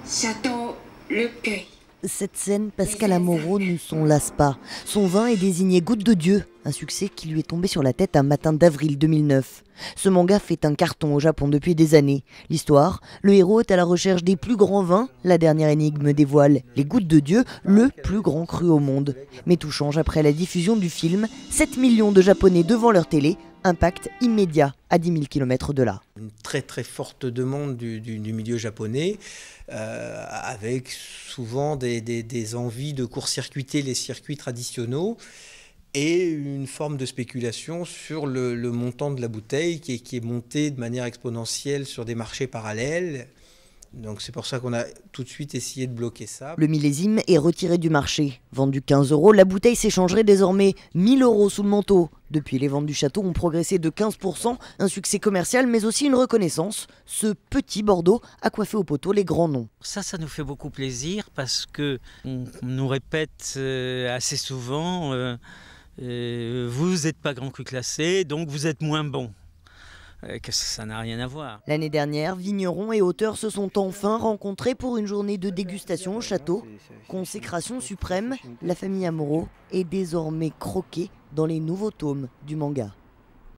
Château Le Cueil. Cette scène, Pascal Amoraux ne s'en lasse pas. Son vin est désigné Goutte de Dieu, un succès qui lui est tombé sur la tête un matin d'avril 2009. Ce manga fait un carton au Japon depuis des années. L'histoire, le héros est à la recherche des plus grands vins. La dernière énigme dévoile les Gouttes de Dieu, le plus grand cru au monde. Mais tout change après la diffusion du film. 7 millions de Japonais devant leur télé, impact immédiat à 10 000 km de là. Une très très forte demande du milieu japonais, avec souvent des envies de court-circuiter les circuits traditionnels et une forme de spéculation sur le montant de la bouteille qui est monté de manière exponentielle sur des marchés parallèles. Donc c'est pour ça qu'on a tout de suite essayé de bloquer ça. Le millésime est retiré du marché. Vendu 15 €, la bouteille s'échangerait désormais 1 000 € sous le manteau. Depuis, les ventes du château ont progressé de 15%, un succès commercial mais aussi une reconnaissance. Ce petit Bordeaux a coiffé au poteau les grands noms. Ça nous fait beaucoup plaisir parce que on nous répète assez souvent vous n'êtes pas grand cru classé, donc vous êtes moins bon. Que ça n'a rien à voir. L'année dernière, vignerons et auteurs se sont enfin rencontrés pour une journée de dégustation au château. Consécration suprême, la famille Amoraux est désormais croquée dans les nouveaux tomes du manga.